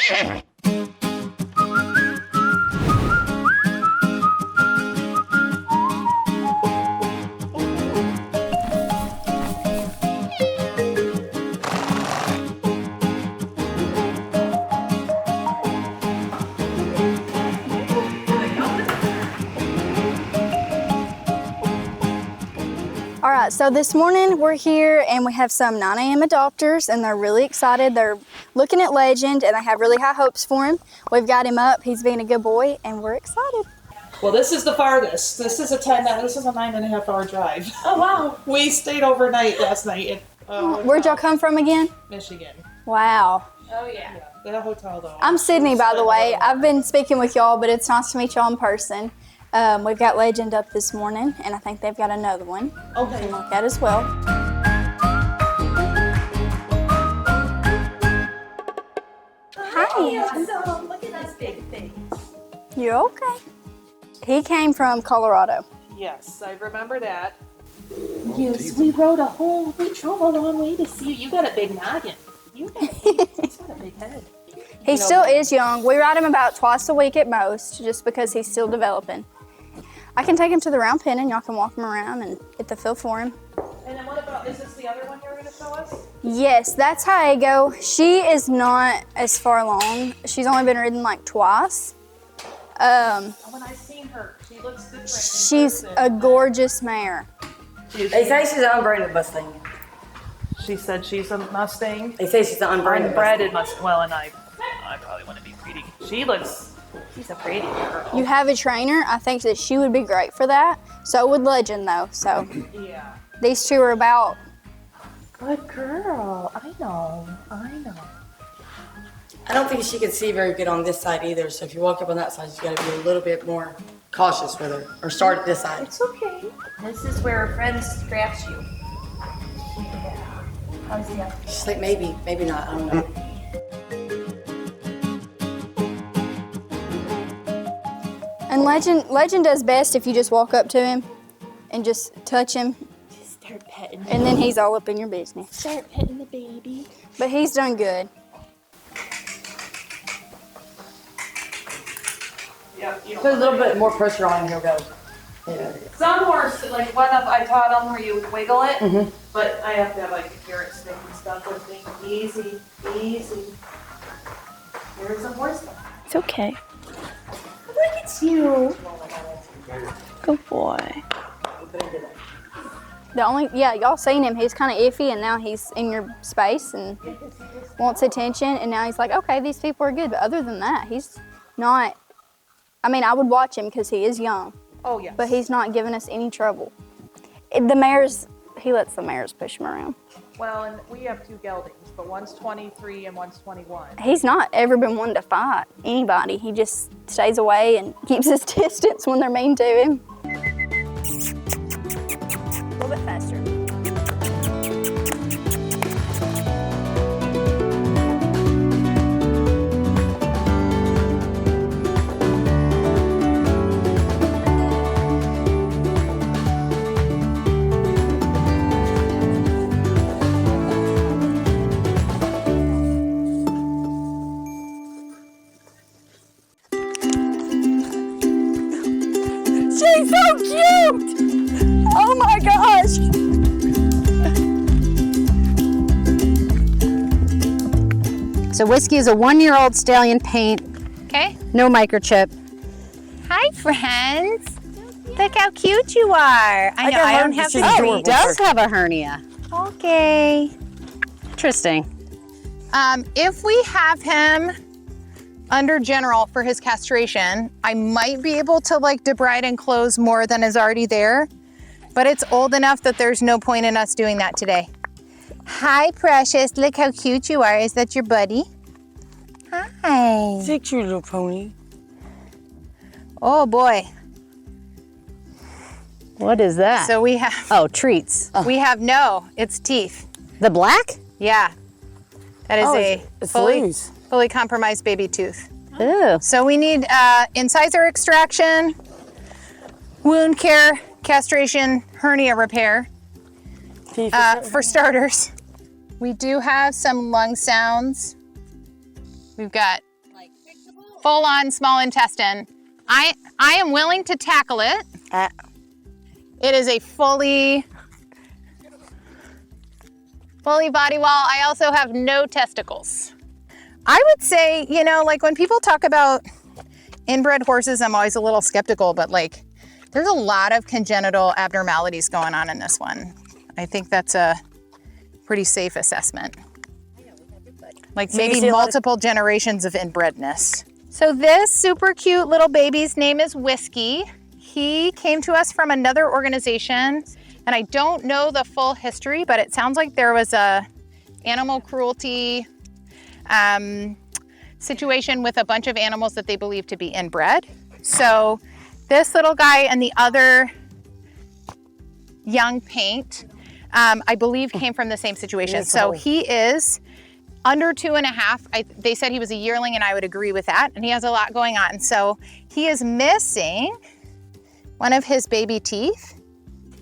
All right, so this morning we're here and we have some 9 a.m. adopters and they're really excited. They're looking at Legend and they have really high hopes for him. We've got him up, he's being a good boy and we're excited. Well, this is the farthest. This is a 9.5 hour drive. Oh, wow. We stayed overnight last night. Where'd y'all come from again? Michigan. Wow. Oh, yeah. That hotel, though. I'm Sydney, by the way. I've been speaking with y'all, but it's nice to meet y'all in person. We've got Legend up this morning, and I think they've got another one. Okay. You can look at as well. Hi. Look at those big things. You're okay. He came from Colorado. Yes, I remember that. Yes, we drove a long way to see you. You got a big noggin. He's got a big head. He still is young. We ride him about twice a week at most, just because he's still developing. I can take him to the round pen and y'all can walk him around and get the feel for him. And then what about, is this the other one you were going to show us? Yes, that's Haa'íí'áago. She is not as far along. She's only been ridden like twice. When I've seen her, she looks different. She's a gorgeous mare. They say she's an unbred Mustang. She said she's a Mustang. They say she's an unbred Mustang. Well, and I probably want to be pretty. She's a pretty girl. You have a trainer. I think that she would be great for that. So would Legend, though. So yeah. These two are about. Good girl. I know. I don't think she can see very good on this side either. So if you walk up on that side, you got to be a little bit more cautious with her, or start at this side. It's okay. This is where a friend scraps you. Yeah. How's the other? She's like, maybe not. I don't know. And Legend does best if you just walk up to him and just touch him. Just start petting him. And then he's all up in your business. Start petting the baby. But he's done good. Yeah, Put a little bit more pressure on and he'll go. Yeah. Some horse, like one of I taught them where you wiggle it, but I have to have like a carrot stick and stuff with me. Easy. Here's a horse. It's okay. Look at you. Good boy. Y'all seen him. He's kind of iffy, and now he's in your space and wants attention. And now he's like, okay, these people are good. But other than that, he's not. I mean, I would watch him because he is young. Oh yeah. But he's not giving us any trouble. The mares, he lets the mares push him around. Well, and we have two geldings, but one's 23 and one's 21. He's not ever been one to fight anybody. He just stays away and keeps his distance when they're mean to him. A little bit faster. She's so cute! Oh my gosh! So Whiskey is a 1-year-old stallion paint, Okay. no microchip. Hi, friends. Look how cute you are. I know I don't have to Oh, he does have a hernia. Okay. Interesting. If we have him under general for his castration, I might be able to like debride and close more than is already there, but it's old enough that there's no point in us doing that today. Hi, precious. Look how cute you are. Is that your buddy? Hi. Take your little pony. Oh boy. What is that? So we have, Oh, treats. we have it's teeth. The black? Yeah. That is it's fully compromised baby tooth. Ew. So we need incisor extraction, wound care, castration, hernia repair. For starters, we do have some lung sounds. We've got full on small intestine. I am willing to tackle it. It is a fully body wall. I also have no testicles. I would say, you know, like when people talk about inbred horses, I'm always a little skeptical, but like there's a lot of congenital abnormalities going on in this one. I think that's a pretty safe assessment. Like maybe multiple generations of inbredness. So this super cute little baby's name is Whiskey. He came to us from another organization, and I don't know the full history, but it sounds like there was a animal cruelty situation with a bunch of animals that they believe to be inbred. So this little guy and the other young paint, I believe came from the same situation. So he is under 2.5. They said he was a yearling, and I would agree with that. And he has a lot going on. So he is missing one of his baby teeth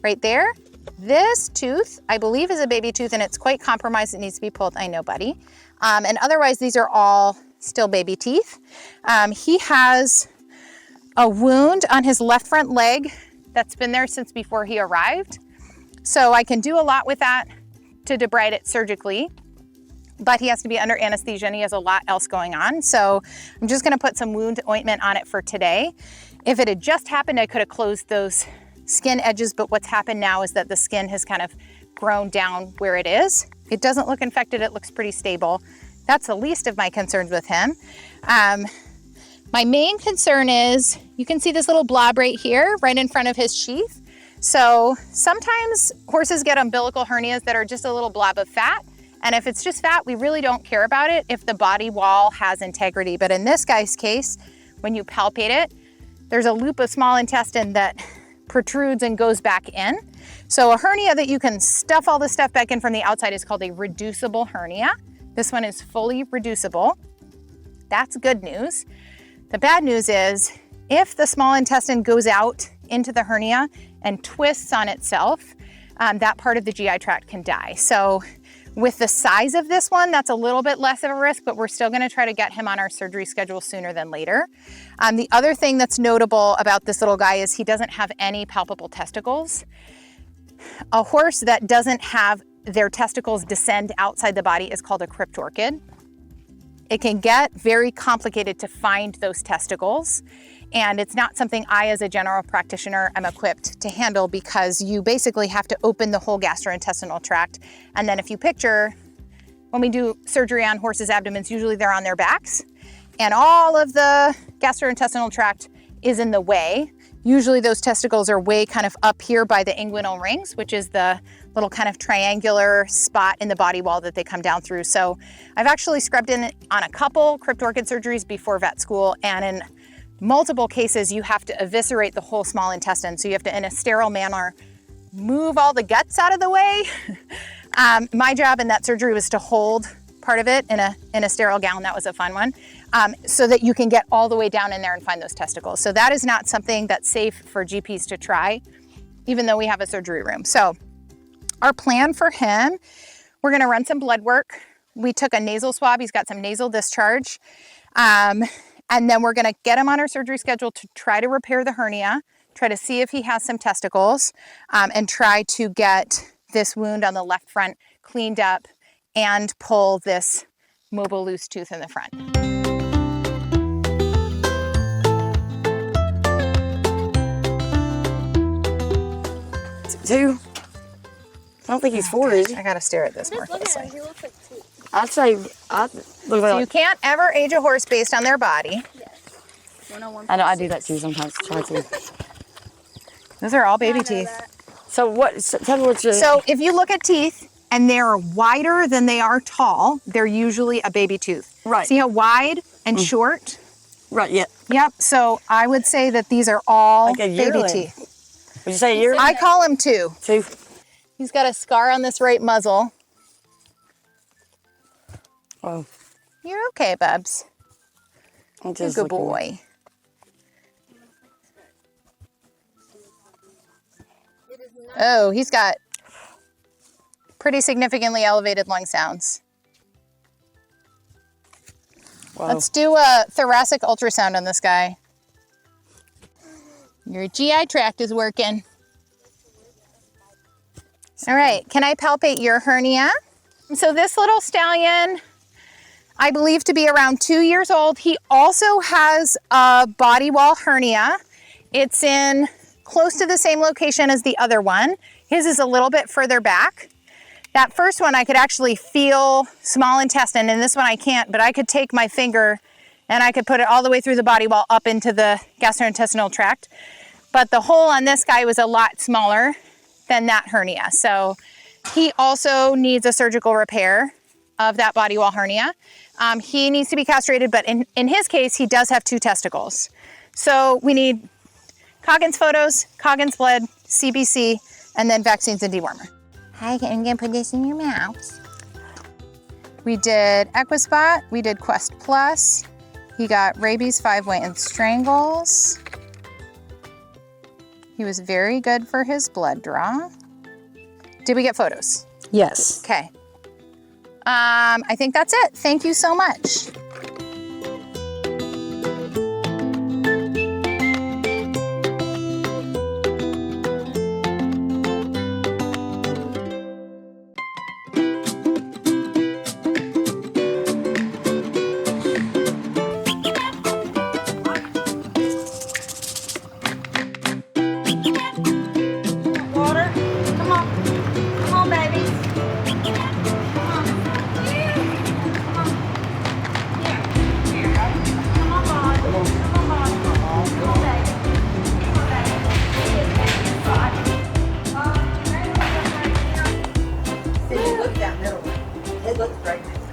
right there. This tooth, I believe, is a baby tooth, and it's quite compromised. It needs to be pulled. I know, buddy. And otherwise, these are all still baby teeth. He has a wound on his left front leg that's been there since before he arrived. So I can do a lot with that to debride it surgically, but he has to be under anesthesia and he has a lot else going on. So I'm just gonna put some wound ointment on it for today. If it had just happened, I could have closed those skin edges, but what's happened now is that the skin has kind of grown down where it is. It doesn't look infected, it looks pretty stable. That's the least of my concerns with him. My main concern is, you can see this little blob right here, right in front of his sheath. So sometimes horses get umbilical hernias that are just a little blob of fat. And if it's just fat, we really don't care about it if the body wall has integrity. But in this guy's case, when you palpate it, there's a loop of small intestine that protrudes and goes back in. So a hernia that you can stuff all the stuff back in from the outside is called a reducible hernia. This one is fully reducible. That's good news. The bad news is if the small intestine goes out into the hernia and twists on itself, that part of the GI tract can die. So with the size of this one, that's a little bit less of a risk, but we're still gonna try to get him on our surgery schedule sooner than later. The other thing that's notable about this little guy is he doesn't have any palpable testicles. A horse that doesn't have their testicles descend outside the body is called a cryptorchid. It can get very complicated to find those testicles, and it's not something I, as a general practitioner, am equipped to handle because you basically have to open the whole gastrointestinal tract. And then if you picture, when we do surgery on horses' abdomens, usually they're on their backs, and all of the gastrointestinal tract is in the way. Usually those testicles are way kind of up here by the inguinal rings, which is the little kind of triangular spot in the body wall that they come down through. So I've actually scrubbed in on a couple cryptorchid surgeries before vet school, and in multiple cases, you have to eviscerate the whole small intestine. So you have to, in a sterile manner, move all the guts out of the way. My job in that surgery was to hold part of it in a sterile gown. That was a fun one. So that you can get all the way down in there and find those testicles. So that is not something that's safe for GPs to try, even though we have a surgery room. So our plan for him, we're gonna run some blood work. We took a nasal swab. He's got some nasal discharge. And then we're gonna get him on our surgery schedule to try to repair the hernia, try to see if he has some testicles, and try to get this wound on the left front cleaned up and pull this mobile loose tooth in the front. 2. I don't think he's 4, is he? I gotta stare at this more closely. I'd say, look So like, you can't ever age a horse based on their body. I know I do that too sometimes. Try to. Those are all baby teeth. So tell me what you're. So if you look at teeth and they're wider than they are tall, they're usually a baby tooth. Right. See how wide and short? Right, yeah. Yep, so I would say that these are all Like a baby yearling. teeth. Would you say a year? I call him 2. 2. He's got a scar on this right muzzle. Oh, You're okay, Bubs. I'm You're a just good looking. boy. Oh, he's got pretty significantly elevated lung sounds. Let's do a thoracic ultrasound on this guy. Your GI tract is working. All right, can I palpate your hernia? So this little stallion, I believe to be around 2 years old. He also has a body wall hernia. It's in close to the same location as the other one. His is a little bit further back. That first one I could actually feel small intestine, and this one I can't, but I could take my finger and I could put it all the way through the body wall up into the gastrointestinal tract. But the hole on this guy was a lot smaller than that hernia. So he also needs a surgical repair of that body wall hernia. He needs to be castrated, but in his case, he does have 2 testicles. So we need Coggins photos, Coggins blood, CBC, and then vaccines and dewormer. Hi, I'm gonna put this in your mouth. We did Equispot, we did Quest Plus. He got rabies 5-way and strangles. He was very good for his blood draw. Did we get photos? Yes. Okay. I think that's it. Thank you so much.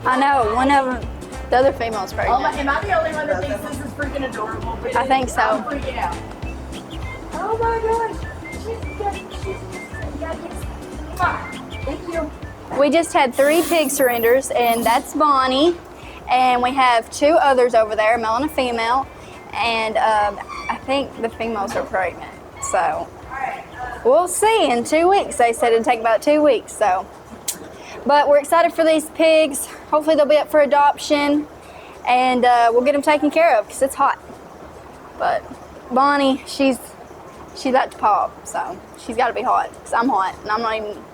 I know, one of them, the other female's pregnant. Am I the only one that thinks this is freaking adorable? I think so. I'm freaking out. Oh my gosh. Come on. Thank you. We just had 3 pig surrenders, and that's Bonnie. And we have 2 others over there, a male and a female. And I think the females are pregnant. So we'll see in 2 weeks. They said it'd take about 2 weeks. So, but we're excited for these pigs. Hopefully they'll be up for adoption, and we'll get them taken care of because it's hot. But Bonnie, she's about to pop, so she's got to be hot because I'm hot and I'm not even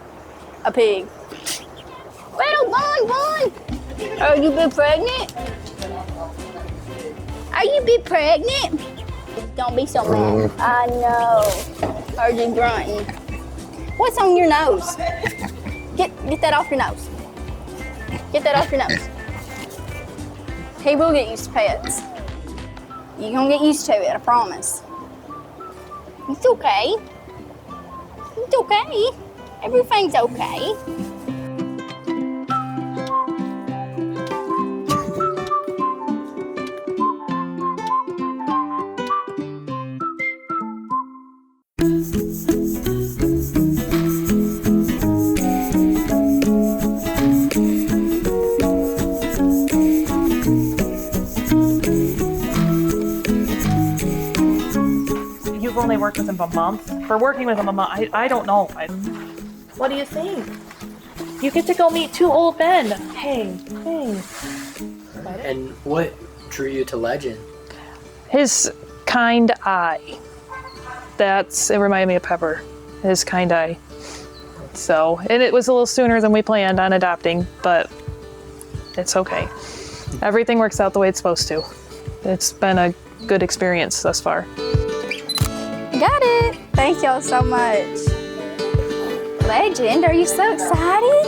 a pig. Well, Bon, are you been pregnant? Are you been pregnant? Don't be so mad. I know. Are you grunting? What's on your nose? Get that off your nose. Get that off your nose. He will get used to pets. You're gonna get used to it, I promise. It's okay. It's okay. Everything's okay. You've only worked with him a month. For working with him a month, I don't know. What do you think? You get to go meet 2 old men. Hey. And what drew you to Legend? His kind eye. It reminded me of Pepper. His kind eye. So, and it was a little sooner than we planned on adopting, but it's okay. Everything works out the way it's supposed to. It's been a good experience thus far. Got it. Thank y'all so much. Legend, are you so excited?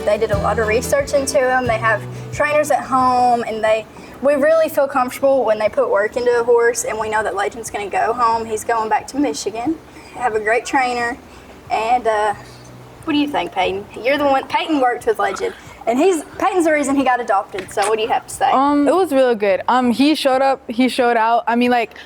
They did a lot of research into him. They have trainers at home, and we really feel comfortable when they put work into a horse, and we know that Legend's going to go home. He's going back to Michigan. Have a great trainer, and what do you think, Payton? You're the one. Payton worked with Legend, and Payton's the reason he got adopted. So what do you have to say? It was really good. He showed up. He showed out. I mean, like,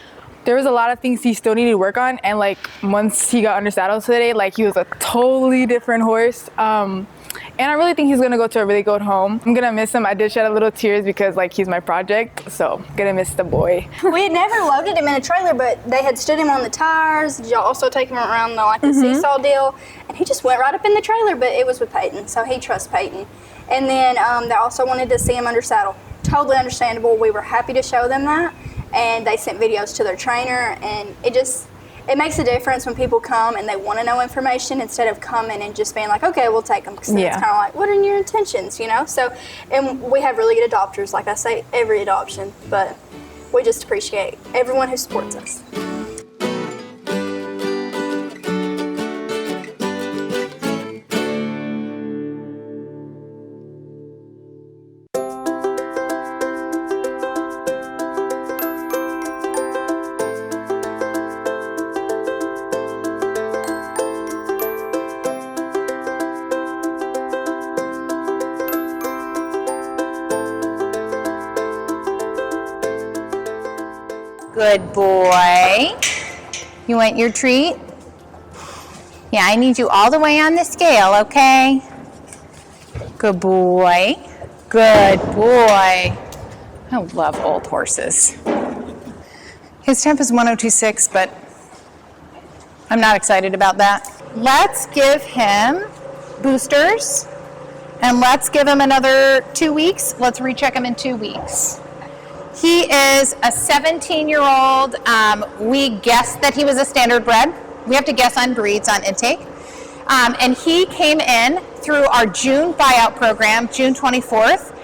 there was a lot of things he still needed to work on, and like once he got under saddle today, like he was a totally different horse. And I really think he's gonna go to a really good home. I'm gonna miss him. I did shed a little tears because like he's my project, so gonna miss the boy. We had never loaded him in a trailer, but they had stood him on the tires. Did y'all also take him around the seesaw deal? And he just went right up in the trailer, but it was with Payton, so he trusts Payton. And then they also wanted to see him under saddle. Totally understandable. We were happy to show them that, and they sent videos to their trainer, and it makes a difference when people come and they want to know information instead of coming and just being like, okay, we'll take them. Because it's kind of like, what are your intentions, you know? So, and we have really good adopters, like I say, every adoption, but we just appreciate everyone who supports us. Good boy. You want your treat? Yeah, I need you all the way on the scale, okay? Good boy. Good boy. I love old horses. His temp is 102.6, but I'm not excited about that. Let's give him boosters, and let's give him another 2 weeks. Let's recheck him in 2 weeks. He is a 17-year-old. We guessed that he was a standard bred. We have to guess on breeds on intake. And he came in through our June buyout program, June 24th.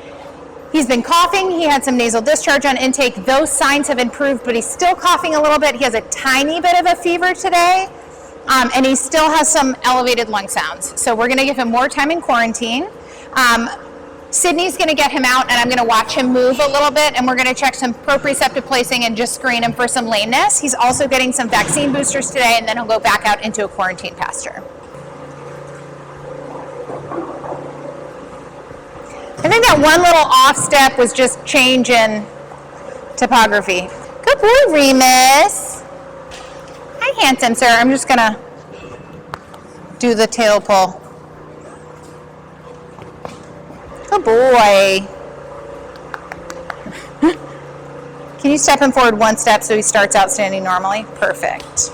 He's been coughing. He had some nasal discharge on intake. Those signs have improved, but he's still coughing a little bit. He has a tiny bit of a fever today, and he still has some elevated lung sounds. So we're going to give him more time in quarantine. Sydney's going to get him out, and I'm going to watch him move a little bit, and we're going to check some proprioceptive placing and just screen him for some lameness. He's also getting some vaccine boosters today, and then he'll go back out into a quarantine pasture. I think that one little off step was just change in topography. Good boy, Remus. Hi, handsome sir. I'm just going to do the tail pull. Good boy. Can you step him forward one step so he starts out standing normally? Perfect.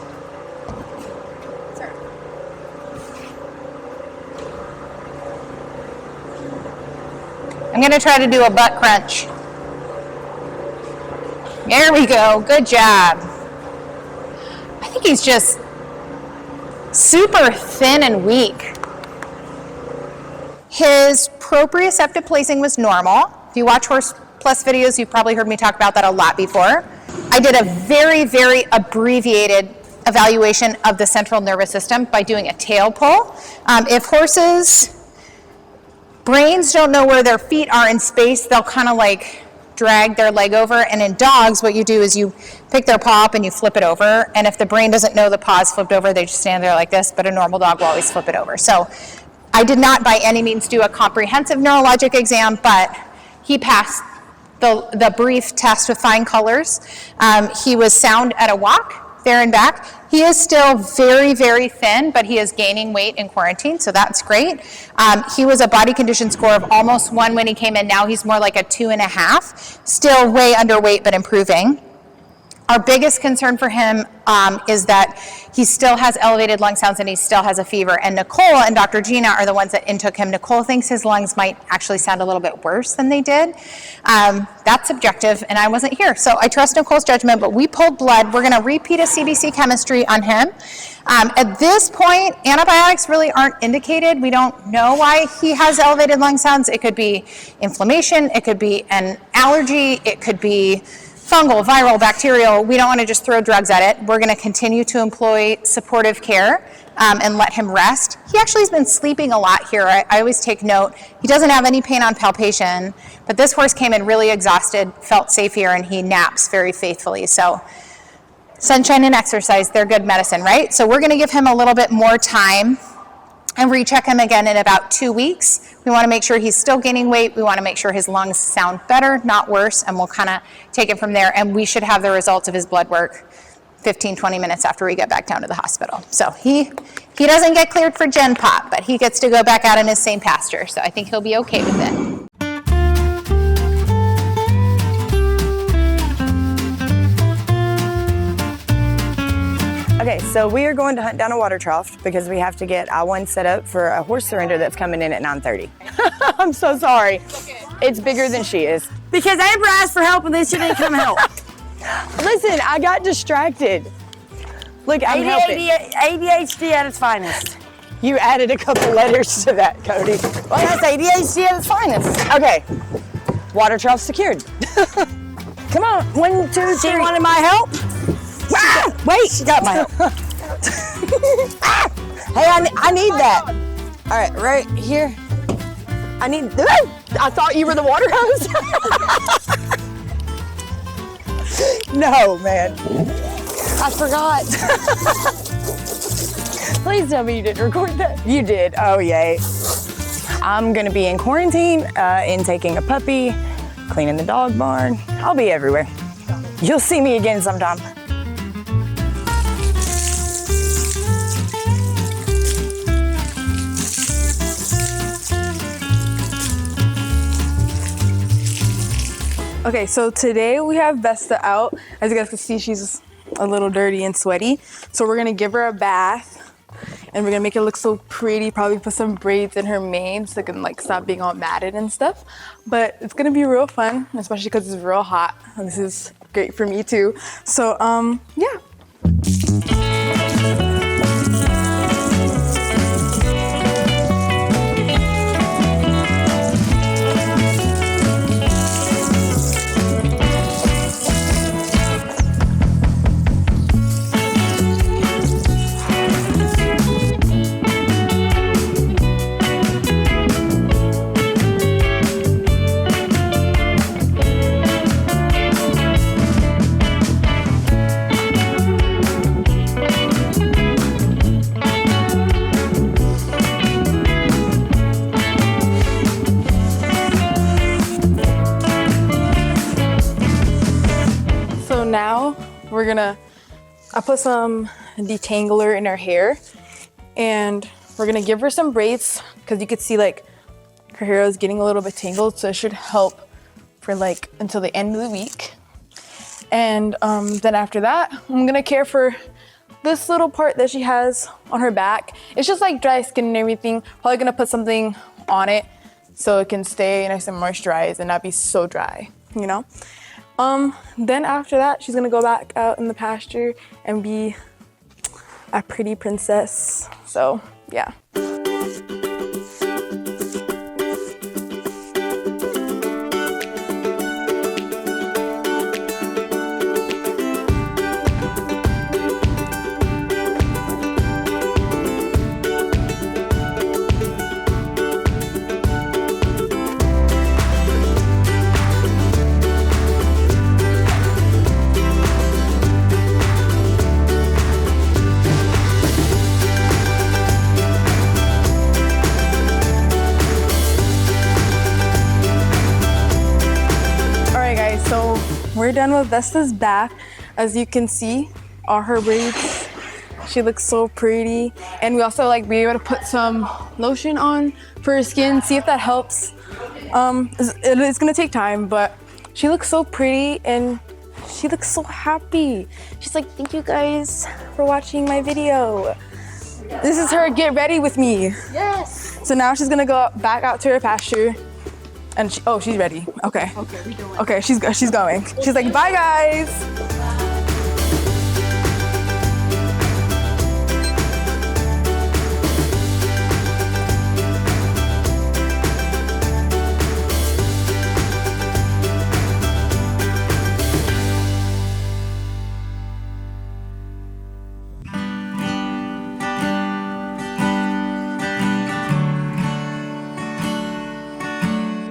I'm going to try to do a butt crunch. There we go. Good job. I think he's just super thin and weak. His proprioceptive placing was normal. If you watch Horse Plus videos, you've probably heard me talk about that a lot before. I did a very, very abbreviated evaluation of the central nervous system by doing a tail pull. If horses' brains don't know where their feet are in space, they'll kind of like drag their leg over. And in dogs, what you do is you pick their paw up and you flip it over. And if the brain doesn't know the paw is flipped over, they just stand there like this, but a normal dog will always flip it over. So I did not by any means do a comprehensive neurologic exam, but he passed the brief test with fine colors. He was sound at a walk, there and back. He is still very, very thin, but he is gaining weight in quarantine, so that's great. He was a body condition score of almost 1 when he came in. Now he's more like a 2.5, still way underweight, but improving. Our biggest concern for him is that he still has elevated lung sounds and he still has a fever. And Nicole and Dr. Gina are the ones that intook him. Nicole thinks his lungs might actually sound a little bit worse than they did. That's subjective, and I wasn't here. So I trust Nicole's judgment, but we pulled blood. We're going to repeat a CBC chemistry on him. At this point, antibiotics really aren't indicated. We don't know why he has elevated lung sounds. It could be inflammation. It could be an allergy. It could be fungal, viral, bacterial. We don't want to just throw drugs at it. We're going to continue to employ supportive care and let him rest. He actually has been sleeping a lot here. I always take note. He doesn't have any pain on palpation, but this horse came in really exhausted, felt safe here, and he naps very faithfully. So sunshine and exercise, they're good medicine, right? So we're going to give him a little bit more time and recheck him again in about 2 weeks. We want to make sure he's still gaining weight. We want to make sure his lungs sound better, not worse, and we'll kind of take it from there. And we should have the results of his blood work 15, 20 minutes after we get back down to the hospital. So he doesn't get cleared for Gen Pop, but he gets to go back out in his same pasture. So I think he'll be okay with it. Okay, so we are going to hunt down a water trough because we have to get I-1 set up for a horse surrender that's coming in at 9:30. I'm so sorry. It's bigger than she is. Because Amber asked for help and then she didn't come help. Listen, I got distracted. Look, I'm helping. ADHD at its finest. You added a couple letters to that, Cody. Well, that's ADHD at its finest. Okay, water trough secured. Come on, 1, 2, 3. She wanted my help? Wait, she got my help. Hey, I need that. All right, right here. I need. I thought you were the water hose. No, man. I forgot. Please tell me you didn't record that. You did. Oh, yay. I'm going to be in quarantine, in taking a puppy, cleaning the dog barn. I'll be everywhere. You'll see me again sometime. Okay, so today we have Vesta out. As you guys can see, she's a little dirty and sweaty. So we're gonna give her a bath and we're gonna make it look so pretty, probably put some braids in her mane so it can like stop being all matted and stuff. But it's gonna be real fun, especially because it's real hot. And this is great for me too. So, yeah. Now I put some detangler in her hair and we're gonna give her some braids because you could see like her hair is getting a little bit tangled, so it should help for like until the end of the week. And then after that, I'm gonna care for this little part that she has on her back. It's just like dry skin and everything. Probably gonna put something on it so it can stay nice and moisturized and not be so dry, you know? Then after that, she's gonna go back out in the pasture and be a pretty princess. So, yeah. We're done with Vesta's bath. As you can see, all her braids, she looks so pretty. And we also like be able to put some lotion on for her skin, see if that helps. It's gonna take time, but she looks so pretty and she looks so happy. She's like, thank you guys for watching my video. This is her get ready with me. Yes. So now she's gonna go back out to her pasture. And she's ready. Okay. Okay, we doing. Okay, she's going. She's like, bye guys.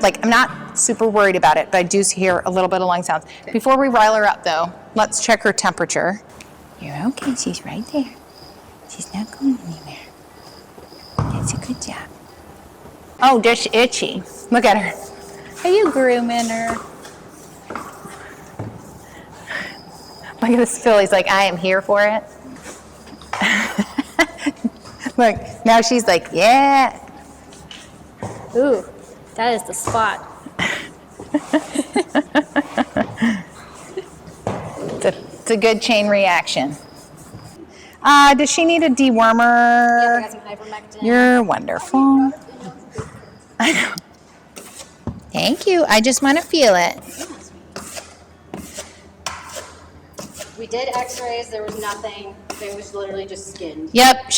Like, I'm not super worried about it, but I do hear a little bit of lung sounds. Before we rile her up, though, let's check her temperature. You're okay. She's right there. She's not going anywhere. That's a good job. Oh, there's itchy. Look at her. Are you grooming her? Look at this Philly's like, I am here for it. Look, now she's like, yeah. Ooh, that is the spot. It's a good chain reaction. Does she need a dewormer? Yeah, I got some ivermectin. You're wonderful. I know. Thank you. I just want to feel it. We did x-rays, there was nothing. It was literally just skin. Yep,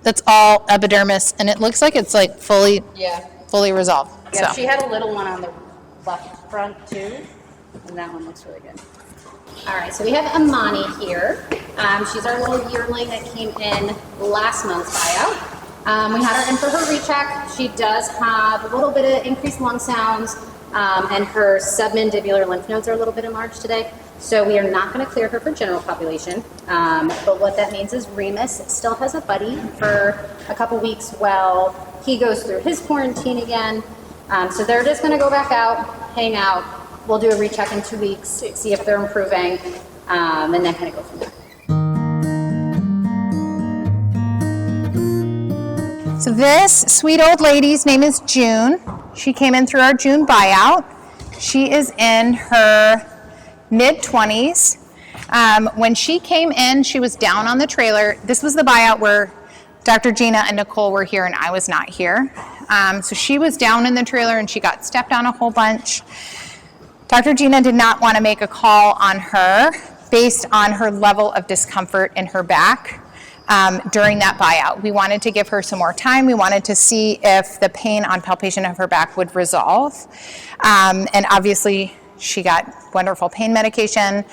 that's all epidermis, and it looks like it's like fully resolved. Yeah, So. she had a little one on the left front too, and that one looks really good. All right, so we have Amani here. She's our little yearling that came in last month's buyout. We had her in for her recheck. She does have a little bit of increased lung sounds, and her submandibular lymph nodes are a little bit enlarged today. So we are not going to clear her for general population. But what that means is Remus still has a buddy for a couple weeks while he goes through his quarantine again. So they're just going to go back out, hang out. We'll do a recheck in 2 weeks, see if they're improving, and then kind of go from there. So this sweet old lady's name is June. She came in through our June buyout. She is in her mid-20s. When she came in, she was down on the trailer. This was the buyout where Dr. Gina and Nicole were here and I was not here. So she was down in the trailer and she got stepped on a whole bunch. Dr. Gina did not want to make a call on her based on her level of discomfort in her back during that buyout. We wanted to give her some more time. We wanted to see if the pain on palpation of her back would resolve. And obviously, she got wonderful pain medication.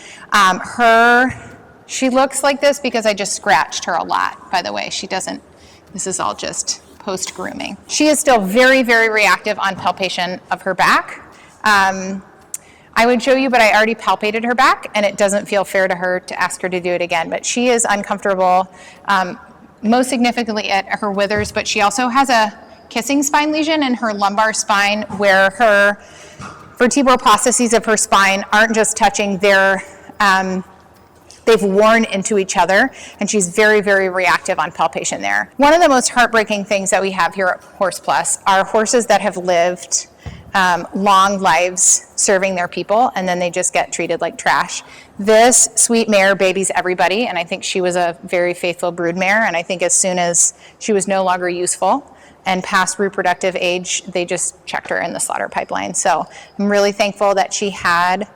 She looks like this because I just scratched her a lot, by the way. She doesn't, this is all just post-grooming. She is still very, very reactive on palpation of her back. I would show you, but I already palpated her back, and it doesn't feel fair to her to ask her to do it again. But she is uncomfortable, most significantly at her withers, but she also has a kissing spine lesion in her lumbar spine where her vertebral processes of her spine aren't just touching, they've worn into each other, and she's very, very reactive on palpation there. One of the most heartbreaking things that we have here at Horse Plus are horses that have lived long lives serving their people, and then they just get treated like trash. This sweet mare babies everybody, and I think she was a very faithful brood mare, and I think as soon as she was no longer useful and past reproductive age, they just checked her in the slaughter pipeline. So I'm really thankful that she had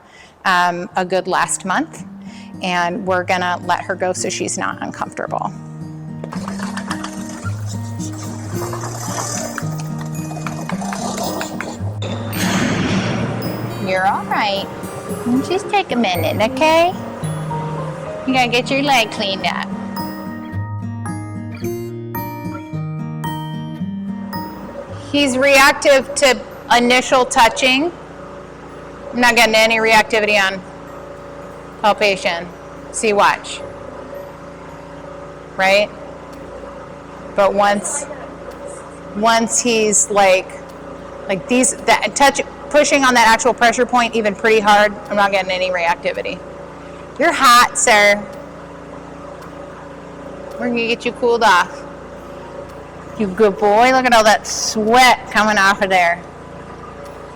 a good last month, and we're gonna let her go so she's not uncomfortable. You're all right. Just take a minute, okay? You gotta get your leg cleaned up. He's reactive to initial touching. I'm not getting any reactivity on palpation. See, watch. Right? But once he's like these, that touch, pushing on that actual pressure point even pretty hard, I'm not getting any reactivity. You're hot, sir. We're gonna get you cooled off. You good boy. Look at all that sweat coming off of there.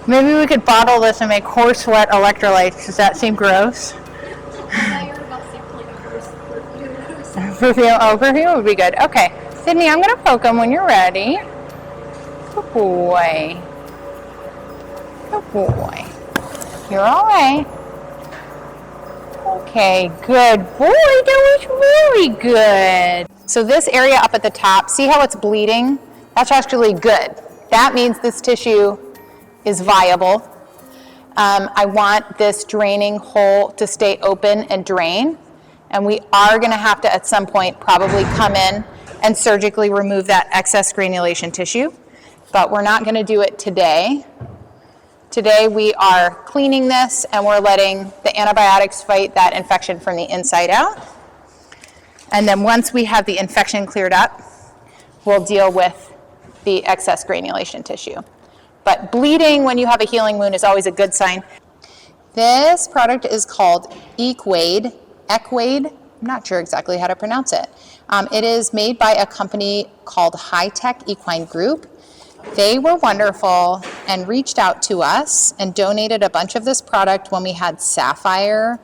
Maybe we could bottle this and make horse sweat electrolytes. Does that seem gross? Perfume. Oh, perfume would be good. Okay. Sydney, I'm gonna poke him when you're ready. Good boy. Good boy. You're all right. Okay, good boy. That was really good. So this area up at the top, see how it's bleeding? That's actually good. That means this tissue is viable. I want this draining hole to stay open and drain. And we are gonna have to, at some point, probably come in and surgically remove that excess granulation tissue. But we're not gonna do it today. Today we are cleaning this and we're letting the antibiotics fight that infection from the inside out. And then once we have the infection cleared up, we'll deal with the excess granulation tissue. But bleeding when you have a healing wound is always a good sign. This product is called Equade. I'm not sure exactly how to pronounce it. It is made by a company called High Tech Equine Group. They were wonderful and reached out to us and donated a bunch of this product when we had Sapphire,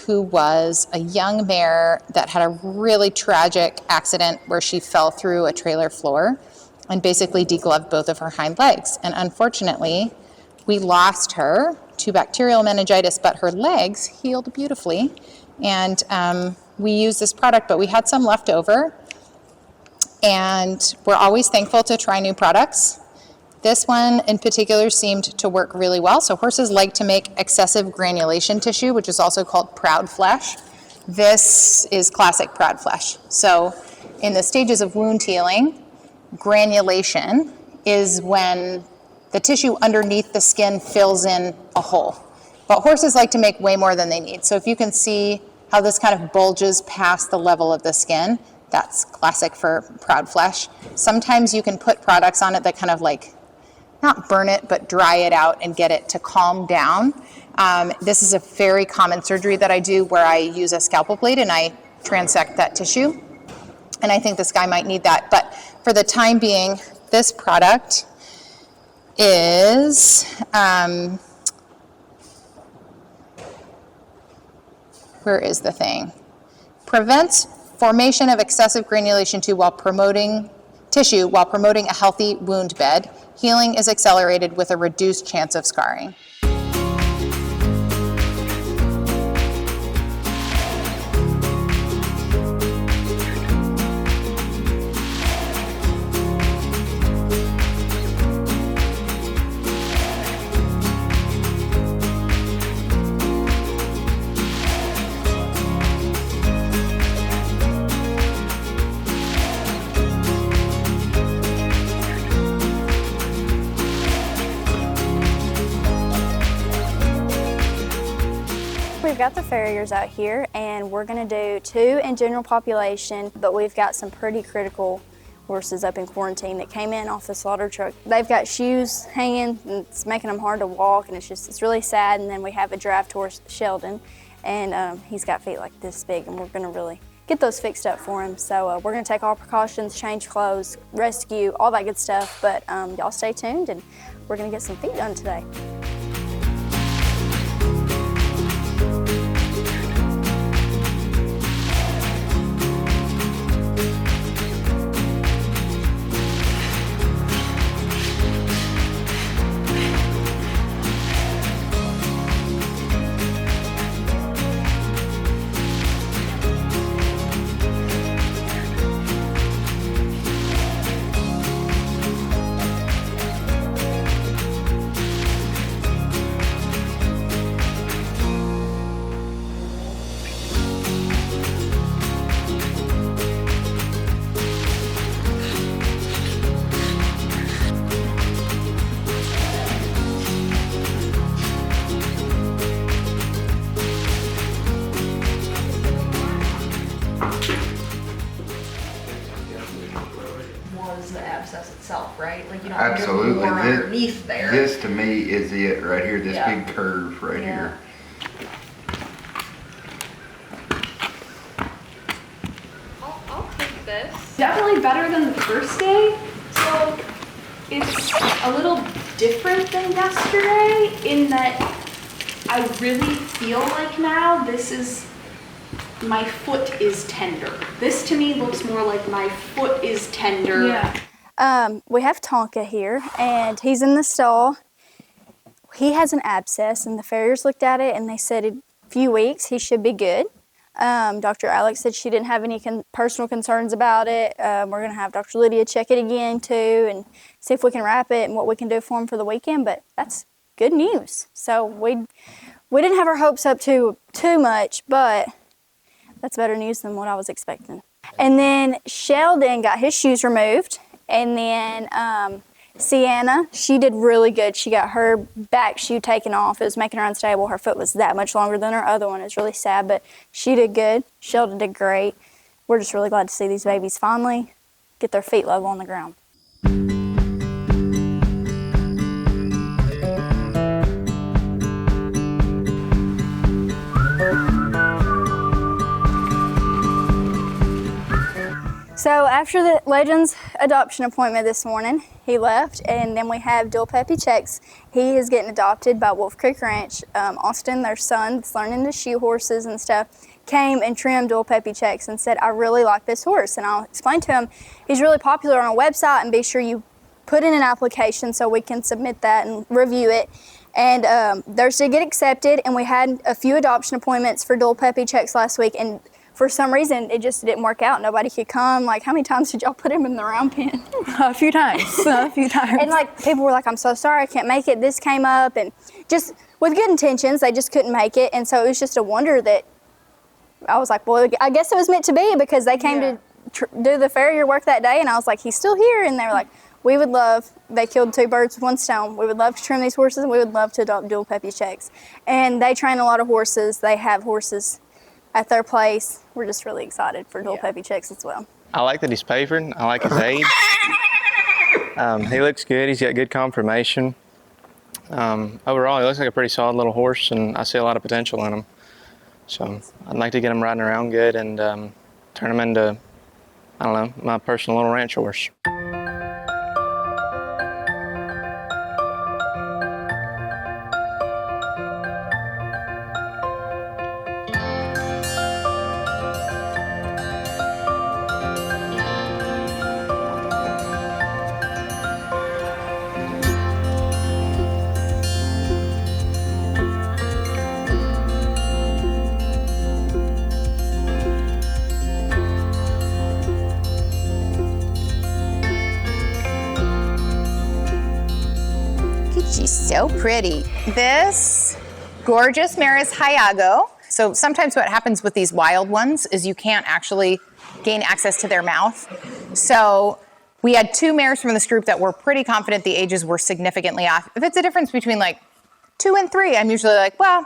who was a young mare that had a really tragic accident where she fell through a trailer floor and basically degloved both of her hind legs. And unfortunately, we lost her to bacterial meningitis, but her legs healed beautifully. And we used this product, but we had some left over. And we're always thankful to try new products. This one in particular seemed to work really well. So horses like to make excessive granulation tissue, which is also called proud flesh. This is classic proud flesh. So in the stages of wound healing, granulation is when the tissue underneath the skin fills in a hole. But horses like to make way more than they need. So if you can see how this kind of bulges past the level of the skin, that's classic for proud flesh. Sometimes you can put products on it that kind of like, not burn it, but dry it out and get it to calm down. This is a very common surgery that I do where I use a scalpel blade and I transect that tissue. And I think this guy might need that. But for the time being, this product is, where is the thing? Prevents formation of excessive granulation tissue while promoting a healthy wound bed. Healing is accelerated with a reduced chance of scarring. We've got the farriers out here and we're gonna do 2 in general population, but we've got some pretty critical horses up in quarantine that came in off the slaughter truck. They've got shoes hanging and it's making them hard to walk and it's really sad. And then we have a draft horse, Sheldon, and he's got feet like this big and we're gonna really get those fixed up for him. So we're gonna take all precautions, change clothes, rescue, all that good stuff, but y'all stay tuned and we're gonna get some feet done today. Was the abscess itself, right? Like you don't Absolutely. get more underneath there. This to me is it right here, this Yeah. big curve right here. I'll take this. Definitely better than the first day. So it's a little different than yesterday in that I really feel like now my foot is tender. This to me looks more like my foot is tender. Yeah. We have Tonka here and he's in the stall. He has an abscess and the farriers looked at it and they said in a few weeks he should be good. Dr. Alex said she didn't have any personal concerns about it. We're gonna have Dr. Lydia check it again too and see if we can wrap it and what we can do for him for the weekend, but that's good news. So we didn't have our hopes up too much, but that's better news than what I was expecting. And then Sheldon got his shoes removed. And then Sienna, she did really good. She got her back shoe taken off. It was making her unstable. Her foot was that much longer than her other one. It's really sad, but she did good. Sheldon did great. We're just really glad to see these babies finally get their feet level on the ground. So after the Legends adoption appointment this morning, he left, and then we have Dual Puppy Checks. He is getting adopted by Wolf Creek Ranch. Austin, their son, that's learning to shoe horses and stuff, came and trimmed Dual Puppy Checks and said, I really like this horse. And I'll explain to him, he's really popular on our website, and be sure you put in an application so we can submit that and review it. And theirs did get accepted, and we had a few adoption appointments for Dual Puppy Checks last week, and for some reason, it just didn't work out. Nobody could come. Like, how many times did y'all put him in the round pen? A few times. And like, people were like, I'm so sorry, I can't make it. This came up, and just with good intentions, they just couldn't make it. And so it was just a wonder that I was like, well, I guess it was meant to be, because they came to do the farrier work that day, and I was like, he's still here. And they were like, we would love, they killed 2 birds with 1 stone. We would love to trim these horses, and we would love to adopt Dual Puppy Checks. And they train a lot of horses. They have horses at their place. We're just really excited for Dual Puppy Checks as well. I like that he's papered. I like his age. He looks good. He's got good conformation. Overall, he looks like a pretty solid little horse, and I see a lot of potential in him. So I'd like to get him riding around good and turn him into, I don't know, my personal little ranch horse. She's so pretty. This gorgeous mare is Haa'íí'áago. So sometimes what happens with these wild ones is you can't actually gain access to their mouth. So we had 2 mares from this group that were pretty confident the ages were significantly off. If it's a difference between like 2 and 3, I'm usually like, well,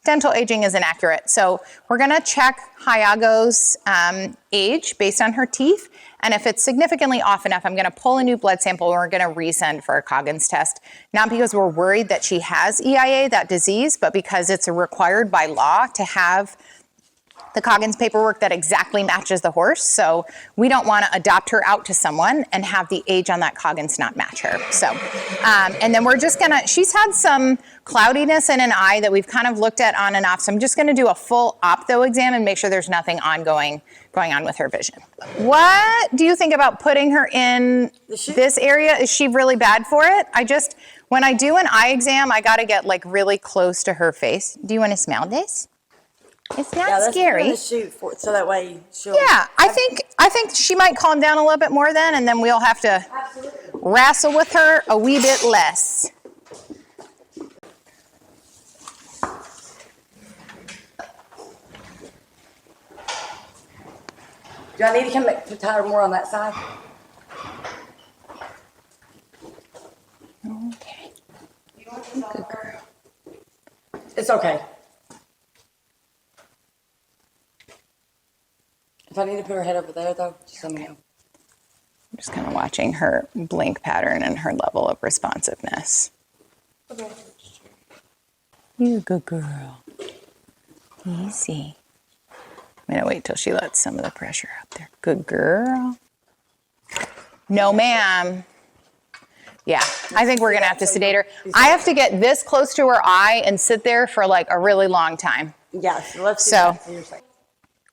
dental aging is inaccurate. So we're gonna check Haa'íí'áago's age based on her teeth. And if it's significantly off enough, I'm gonna pull a new blood sample and we're gonna resend for a Coggins test. Not because we're worried that she has EIA, that disease, but because it's required by law to have the Coggins paperwork that exactly matches the horse. So we don't wanna adopt her out to someone and have the age on that Coggins not match her. So, and then we're just gonna, she's had some cloudiness in an eye that we've kind of looked at on and off. So I'm just gonna do a full optho exam and make sure there's nothing ongoing going on with her vision. What do you think about putting her in this area? Is she really bad for it? When I do an eye exam, I gotta get like really close to her face. Do you wanna smell this? It's not scary. Let's shoot for it so that way she'll. Yeah, I think she might calm down a little bit more then, and then we'll have to wrestle with her a wee bit less. Do I need to come back to tie her more on that side? Okay. Good girl. It's okay. If I need to put her head over there, though, just let me know. I'm just kind of watching her blink pattern and her level of responsiveness. Okay. You good girl. Easy. I'm gonna wait till she lets some of the pressure out there. Good girl. No, ma'am. Yeah, I think we're gonna have to sedate her. I have to get this close to her eye and sit there for like a really long time. Yes, let's do that.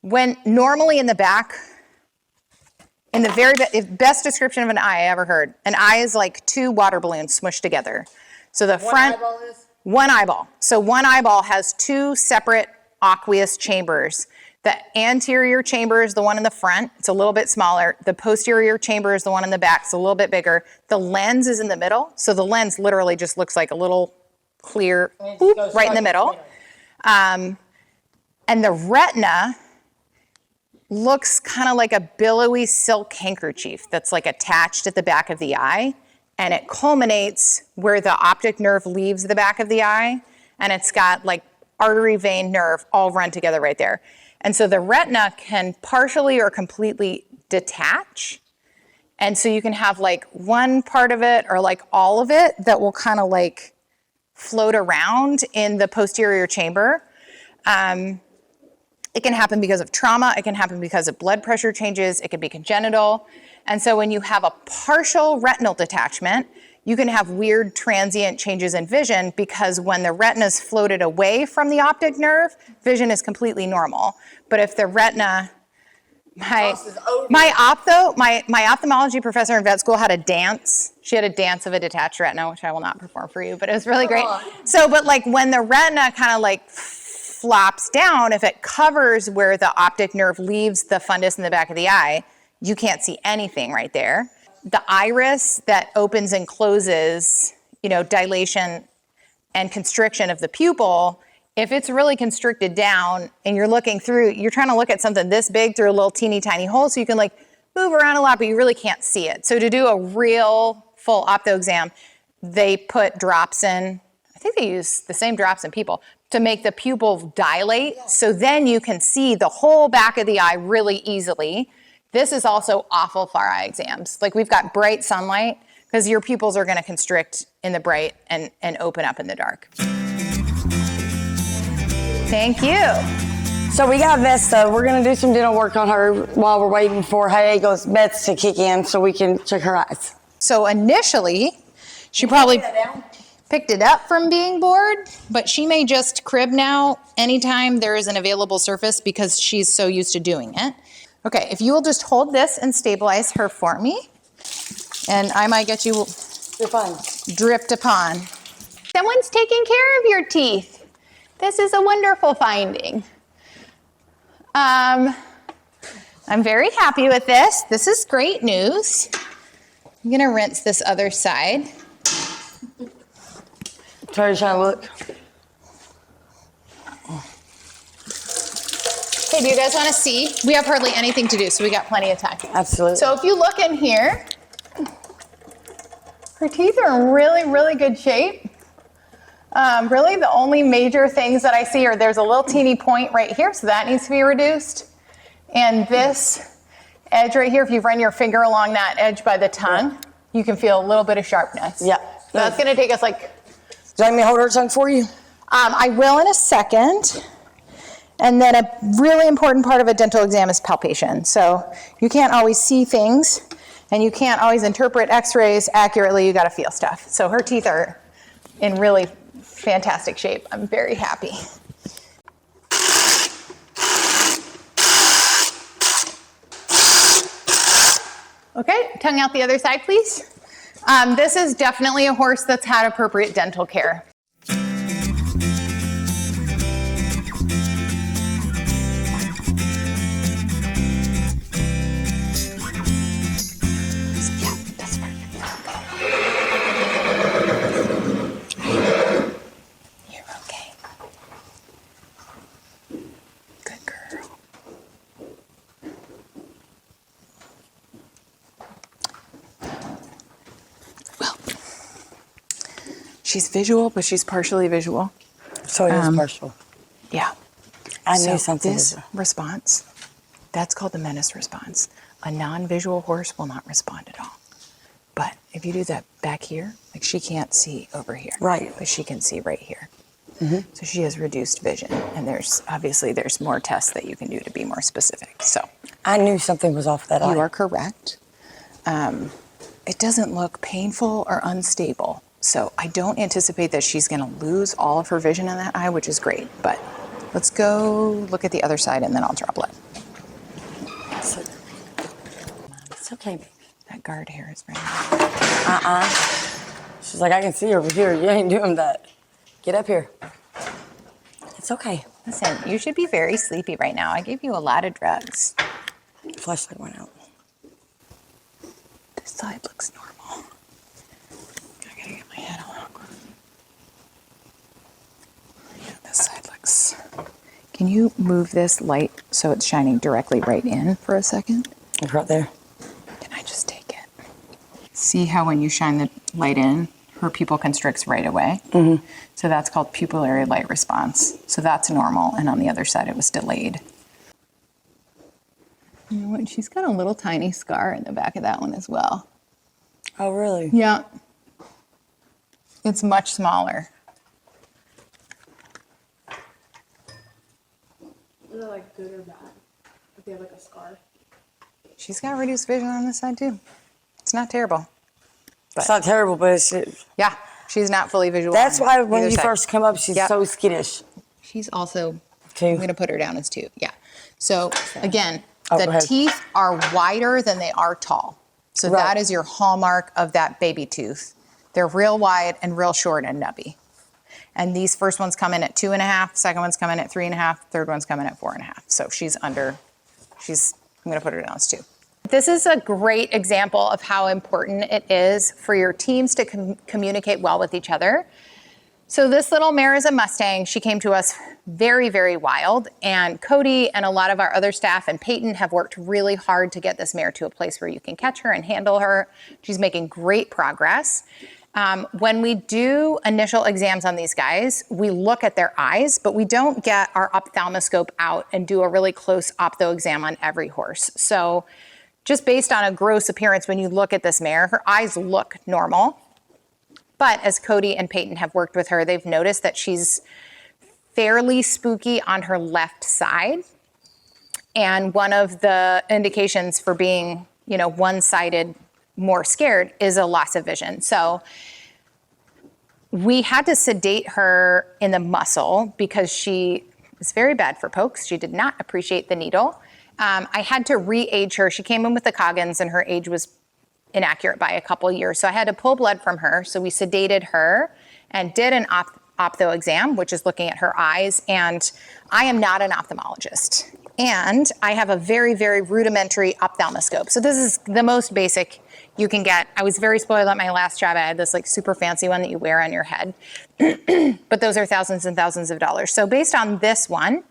When normally in the back, in the very best description of an eye I ever heard, an eye is like 2 water balloons smushed together. So the front, one eyeball. So one eyeball has 2 separate aqueous chambers. The anterior chamber is the one in the front. It's a little bit smaller. The posterior chamber is the one in the back. It's a little bit bigger. The lens is in the middle. So the lens literally just looks like a little clear boop, right in the middle. And the retina looks kind of like a billowy silk handkerchief that's like attached at the back of the eye, and it culminates where the optic nerve leaves the back of the eye, and it's got like artery, vein, nerve all run together right there. And so the retina can partially or completely detach, and so you can have like one part of it or like all of it that will kind of like float around in the posterior chamber. It can happen because of trauma. It can happen because of blood pressure changes. It can be congenital. And so when you have a partial retinal detachment, you can have weird transient changes in vision because when the retina is floated away from the optic nerve, vision is completely normal. But if the retina, my ophthalmology professor in vet school had a dance. She had a dance of a detached retina, which I will not perform for you, but it was really great. So, but like when the retina kind of like flops down, if it covers where the optic nerve leaves the fundus in the back of the eye, you can't see anything right there. The iris that opens and closes, dilation and constriction of the pupil, if it's really constricted down and you're looking through, you're trying to look at something this big through a little teeny tiny hole so you can like move around a lot, but you really can't see it. So to do a real full opto exam, they put drops in, I think they use the same drops in people, to make the pupil dilate. So then you can see the whole back of the eye really easily. This is also awful for eye exams. Like we've got bright sunlight because your pupils are going to constrict in the bright and open up in the dark. Thank you. So we got Vesta. We're going to do some dental work on her while we're waiting for Haa'íí'áago's meds to kick in so we can check her eyes. So initially, she probably picked it up from being bored, but she may just crib now anytime there is an available surface because she's so used to doing it. Okay, if you will just hold this and stabilize her for me, and I might get you dripped upon. Someone's taking care of your teeth. This is a wonderful finding. I'm very happy with this. This is great news. I'm gonna rinse this other side. Try to look. Hey, do you guys want to see? We have hardly anything to do, so we got plenty of time. Absolutely. So if you look in here, her teeth are in really, really good shape. Really, the only major things that I see are there's a little teeny point right here, so that needs to be reduced. And this edge right here, if you run your finger along that edge by the tongue, you can feel a little bit of sharpness. Yeah. So that's going to take us like... Do you want me to hold her tongue for you? I will in a second. And then a really important part of a dental exam is palpation. So you can't always see things and you can't always interpret x-rays accurately. You got to feel stuff. So her teeth are in really fantastic shape. I'm very happy. Okay, tongue out the other side, please. This is definitely a horse that's had appropriate dental care. She's visual, but she's partially visual. So it is partial. Yeah. I knew something. This response, that's called the menace response. A non-visual horse will not respond at all. But if you do that back here, like she can't see over here. Right. But she can see right here. Mm-hmm. So she has reduced vision. And there's more tests that you can do to be more specific. So I knew something was off that eye. you are correct. It doesn't look painful or unstable. So I don't anticipate that she's going to lose all of her vision in that eye, which is great. But let's go look at the other side and then I'll draw blood. It's okay, baby. That guard hair is very She's like, I can see over here. You ain't doing that. Get up here. It's okay. Listen, you should be very sleepy right now. I gave you a lot of drugs. Flashlight went out. This side looks normal. I gotta get my head on. Yeah, this side looks... Can you move this light so it's shining directly right in for a second? It's right there. Can I just take it? See how when you shine the light in, her pupil constricts right away? Mm-hmm. So that's called pupillary light response. So that's normal, and on the other side it was delayed. You know what? She's got a little tiny scar in the back of that one as well. Oh, really? Yeah. It's much smaller. Is that like good or bad? If they have like a scar? She's got reduced vision on this side too. It's not terrible. It's not terrible, but it's... Yeah, she's not fully visual. That's on why when either you side. first come up, she's so skittish. She's also, Two. I'm going to put her down as 2. Yeah. So again, Oh, go the ahead. teeth are wider than they are tall. So Right. that is your hallmark of that baby tooth. They're real wide and real short and nubby. And these first ones come in at 2.5, second one's coming at 3.5, third one's coming at 4.5. So I'm going to put her down as 2. This is a great example of how important it is for your teams to communicate well with each other. So this little mare is a Mustang. She came to us very, very wild. And Cody and a lot of our other staff and Payton have worked really hard to get this mare to a place where you can catch her and handle her. She's making great progress. When we do initial exams on these guys, we look at their eyes, but we don't get our ophthalmoscope out and do a really close ophtho exam on every horse. So just based on a gross appearance, when you look at this mare, her eyes look normal. But as Cody and Payton have worked with her, they've noticed that she's fairly spooky on her left side. And one of the indications for being, one-sided, more scared is a loss of vision. So we had to sedate her in the muscle because she was very bad for pokes. She did not appreciate the needle. I had to re-age her. She came in with the Coggins and her age was inaccurate by a couple years. So I had to pull blood from her. So we sedated her and did an ophtho exam, which is looking at her eyes. And I am not an ophthalmologist. And I have a very, very rudimentary ophthalmoscope. So this is the most basic you can get. I was very spoiled at my last job. I had this like super fancy one that you wear on your head. But those are thousands and thousands of dollars. So based on this one,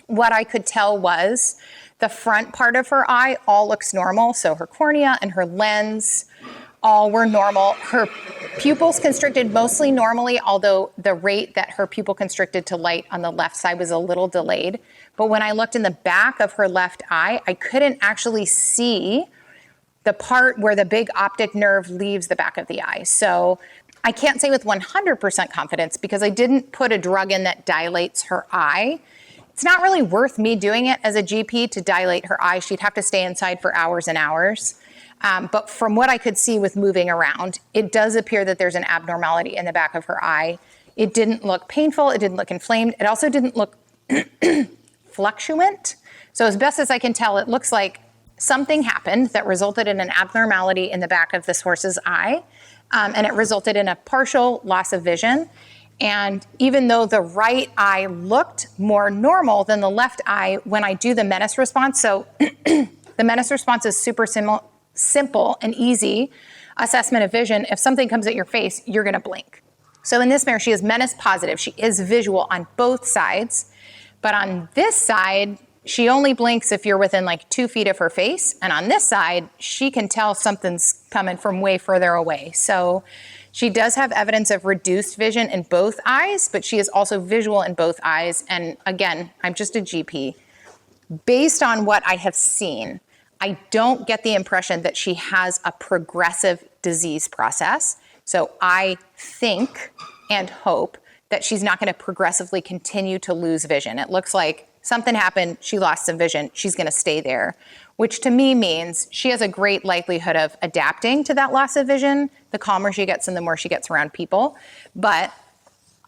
what I could tell was the front part of her eye all looks normal. So her cornea and her lens all were normal. Her pupils constricted mostly normally, although the rate that her pupil constricted to light on the left side was a little delayed. But when I looked in the back of her left eye, I couldn't actually see the part where the big optic nerve leaves the back of the eye. So I can't say with 100% confidence because I didn't put a drug in that dilates her eye. It's not really worth me doing it as a GP to dilate her eye. She'd have to stay inside for hours and hours. But from what I could see with moving around, it does appear that there's an abnormality in the back of her eye. It didn't look painful. It didn't look inflamed. It also didn't look fluctuant. So as best as I can tell, it looks like something happened that resulted in an abnormality in the back of this horse's eye. And it resulted in a partial loss of vision. And even though the right eye looked more normal than the left eye, when I do the menace response, so the menace response is super simple and easy assessment of vision. If something comes at your face, you're going to blink. So in this mare, she is menace positive. She is visual on both sides. But on this side, she only blinks if you're within like 2 feet of her face. And on this side, she can tell something's coming from way further away. So she does have evidence of reduced vision in both eyes, but she is also visual in both eyes. And again, I'm just a GP. Based on what I have seen, I don't get the impression that she has a progressive disease process. So I think and hope that she's not going to progressively continue to lose vision. It looks like something happened, she lost some vision, she's going to stay there, which to me means she has a great likelihood of adapting to that loss of vision the calmer she gets and the more she gets around people. But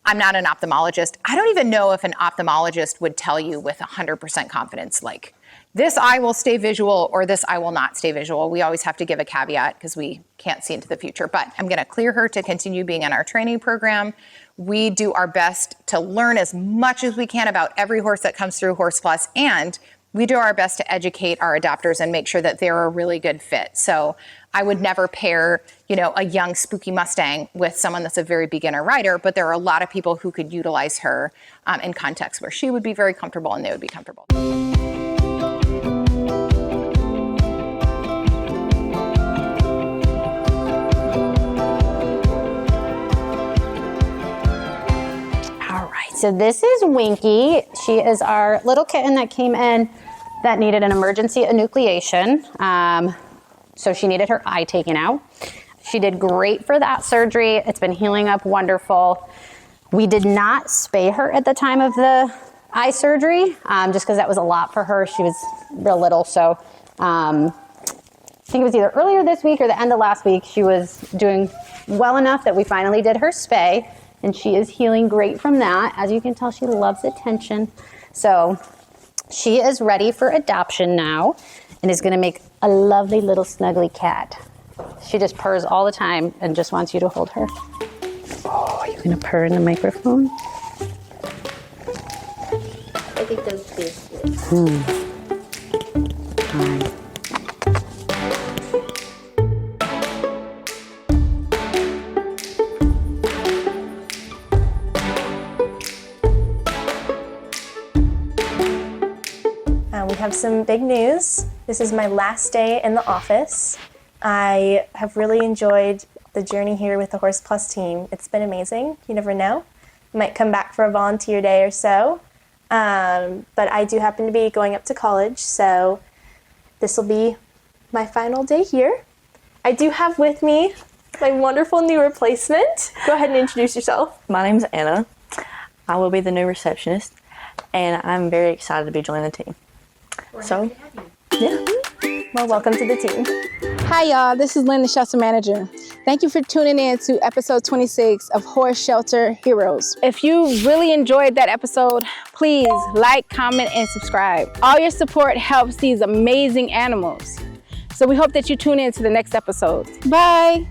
I'm not an ophthalmologist. I don't even know if an ophthalmologist would tell you with 100% confidence, like, this eye will stay visual or this eye will not stay visual. We always have to give a caveat because we can't see into the future. But I'm going to clear her to continue being in our training program. We do our best to learn as much as we can about every horse that comes through Horse Plus, and we do our best to educate our adopters and make sure that they're a really good fit. So I would never pair, a young spooky Mustang with someone that's a very beginner rider, but there are a lot of people who could utilize her in contexts where she would be very comfortable and they would be comfortable. So this is Winky. She is our little kitten that came in that needed an emergency enucleation. So she needed her eye taken out. She did great for that surgery. It's been healing up wonderful. We did not spay her at the time of the eye surgery, just because that was a lot for her. She was real little, so I think it was either earlier this week or the end of last week. She was doing well enough that we finally did her spay, and she is healing great from that. As you can tell, she loves attention. So she is ready for adoption now and is going to make a lovely little snuggly cat. She just purrs all the time and just wants you to hold her. Oh, you're going to purr in the microphone? I think those biscuits. All right. We have some big news. This is my last day in the office. I have really enjoyed the journey here with the Horse Plus team. It's been amazing. You never know. I might come back for a volunteer day or so. But I do happen to be going up to college, so this will be my final day here. I do have with me my wonderful new replacement. Go ahead and introduce yourself. My name's Anna. I will be the new receptionist, and I'm very excited to be joining the team. Yeah. Well, welcome to the team. Hi, y'all. This is Lynn, the shelter manager. Thank you for tuning in to episode 26 of Horse Shelter Heroes. If you really enjoyed that episode, please like, comment, and subscribe. All your support helps these amazing animals. So we hope that you tune in to the next episode. Bye.